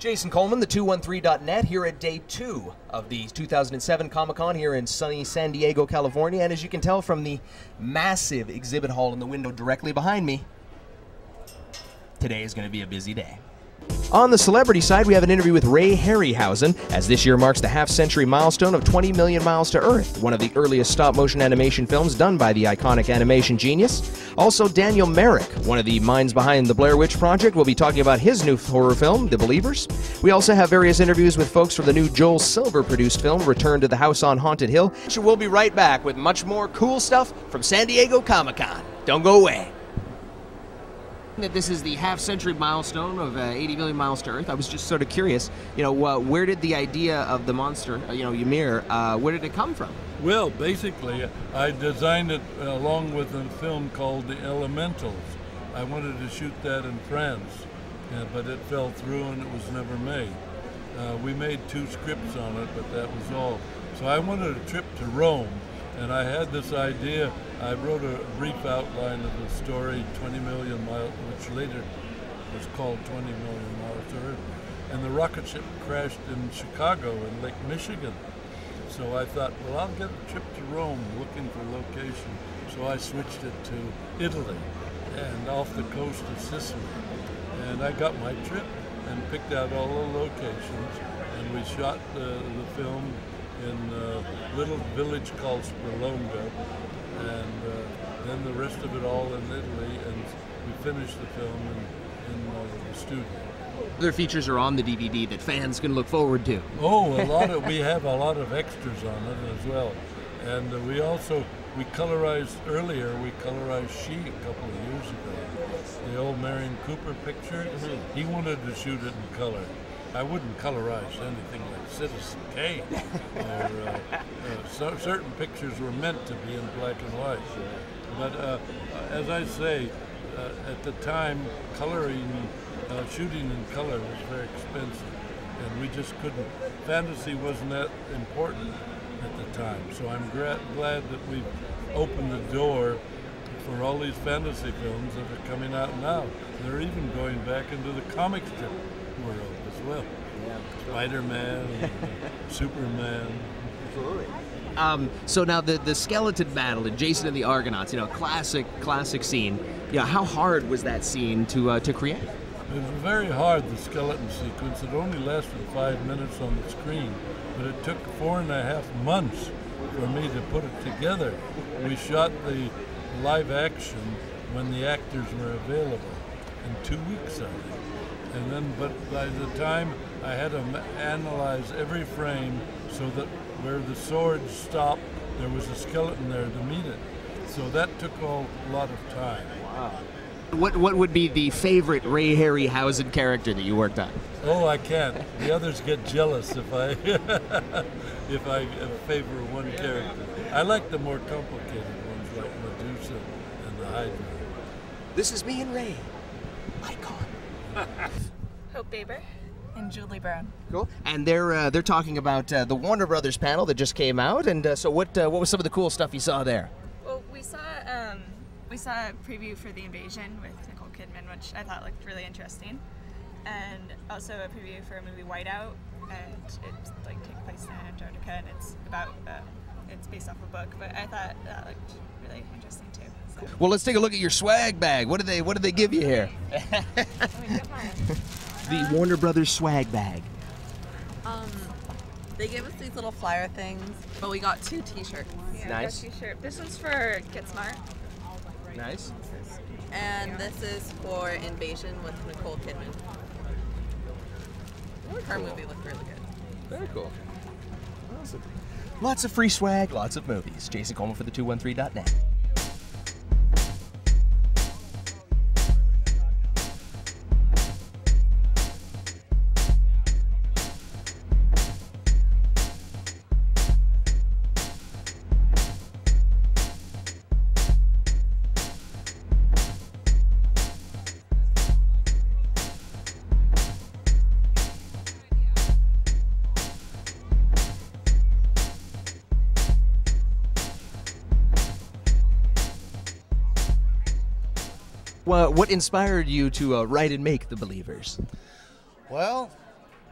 Jason Coleman, the213.net, here at day 2 of the 2007 Comic-Con here in sunny San Diego, California. And as you can tell from the massive exhibit hall in the window directly behind me, today is going to be a busy day. On the celebrity side, we have an interview with Ray Harryhausen, as this year marks the half-century milestone of 20 Million Miles to Earth, one of the earliest stop-motion animation films done by the iconic animation genius. Also, Daniel Merrick, one of the minds behind the Blair Witch Project, will be talking about his new horror film, The Believers. We also have various interviews with folks from the new Joel Silver-produced film, Return to the House on Haunted Hill. So we'll be right back with much more cool stuff from San Diego Comic-Con. Don't go away. That this is the half-century milestone of 80 million miles to Earth. I was just sort of curious, where did the idea of the monster, Ymir, where did it come from? Well, basically, I designed it along with a film called The Elementals. I wanted to shoot that in France, but it fell through and it was never made. We made 2 scripts on it, but that was all. So I wanted a trip to Rome, and I had this idea. I wrote a brief outline of the story, 20 Million Miles, which later was called 20 Million Miles to Earth. And the rocket ship crashed in Chicago in Lake Michigan. So I thought, well, I'll get a trip to Rome looking for location. So I switched it to Italy and off the coast of Sicily. And I got my trip and picked out all the locations. And we shot the film in a little village called Spirlonga, and then the rest of it all in Italy, and we finished the film in the studio. Other features are on the DVD that fans can look forward to. Oh, we have a lot of extras on it as well. And we colorized earlier, we colorized She a couple of years ago. The old Marion Cooper picture, he wanted to shoot it in color. I wouldn't colorize anything like Citizen Kane, or certain pictures were meant to be in black and white. But as I say, at the time, shooting in color was very expensive, and we just couldn't. Fantasy wasn't that important at the time, so I'm glad that we've opened the door for all these fantasy films that are coming out now. They're even going back into the comic strip world as well. Yeah. Spider-Man, Superman. Absolutely. So now the skeleton battle in Jason and the Argonauts, classic scene. How hard was that scene to create? It was very hard, the skeleton sequence. It only lasted 5 minutes on the screen, but it took 4.5 months for me to put it together. We shot the live action when the actors were available in 2 weeks, I think. And then, but by the time I had to analyze every frame so that where the swords stopped, there was a skeleton there to meet it. So that took a lot of time. Wow. What would be the favorite Ray Harryhausen character that you worked on? Oh, I can't. The others get jealous if I if I favor one character. I like the more complicated ones like Medusa and the Hydra. This is me and Ray. Icon. Hope Baber and Julie Brown. Cool. And they're talking about the Warner Brothers panel that just came out. And so what was some of the cool stuff you saw there? Well, we saw a preview for The Invasion with Nicole Kidman, which I thought looked really interesting, and also a preview for a movie Whiteout, and it's takes place in Antarctica, and it's based off a book. But I thought that looked really interesting too. So. Well, let's take a look at your swag bag. What did they give you here? The Warner Brothers swag bag. They gave us these little flyer things, but we got 2 t-shirts. Yeah, nice. We got a t-shirt. This one's for Get Smart. Nice. And this is for Invasion with Nicole Kidman. Her movie looked really good. Very cool. Awesome. Lots of free swag, lots of movies. Jason Coleman for the213.net. What inspired you to write and make The Believers? Well,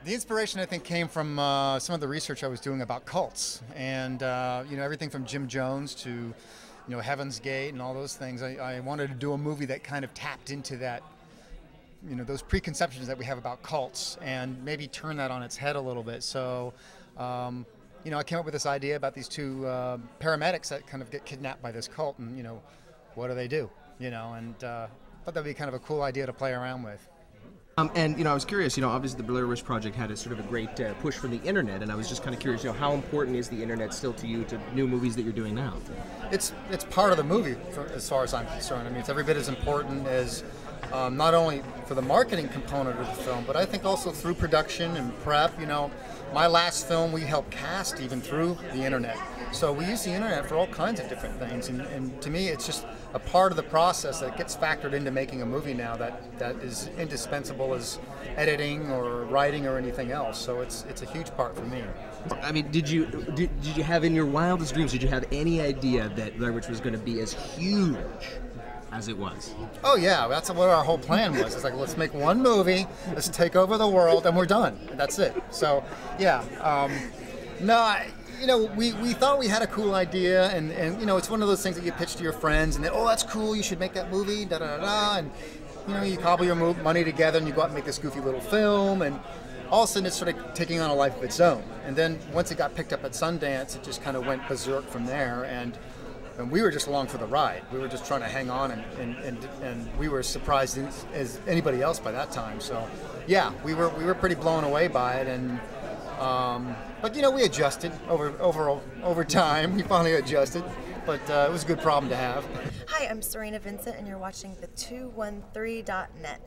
The inspiration, I think, came from some of the research I was doing about cults, and you know, everything from Jim Jones to, you know, Heaven's Gate and all those things. I wanted to do a movie that kind of tapped into that, you know, those preconceptions that we have about cults, and maybe turn that on its head a little bit. So, you know, I came up with this idea about these two paramedics that kind of get kidnapped by this cult, and you know, what do? You know, and thought that'd be kind of a cool idea to play around with. And you know, I was curious. You know, obviously the Blair Witch Project had a sort of a great push from the internet, and I was just kind of curious. You know, how important is the internet still to you, to new movies that you're doing now? It's part of the movie, as far as I'm concerned. I mean, it's every bit as important as not only for the marketing component of the film, but I think also through production and prep. You know, my last film we helped cast even through the internet. So we use the internet for all kinds of different things, and to me, it's just a part of the process that gets factored into making a movie now that is indispensable as editing or writing or anything else. So it's a huge part for me. I mean, did you have in your wildest dreams, did you have any idea that Blair Witch was going to be as huge as it was? Oh yeah, that's what our whole plan was. It's like, let's make one movie, let's take over the world, and we're done. That's it. So yeah, you know, we thought we had a cool idea, and you know, it's one of those things that you pitch to your friends, and they, oh, that's cool, you should make that movie, da da da, and you know, you cobble your money together, and you go out and make this goofy little film, and all of a sudden it started taking on a life of its own. And then once it got picked up at Sundance, it just kind of went berserk from there, and we were just along for the ride. We were just trying to hang on, and we were as surprised as anybody else by that time. So yeah, we were pretty blown away by it, and but you know, we adjusted over time. We finally adjusted, but it was a good problem to have. Hi, I'm Serena Vincent, and you're watching the213.net.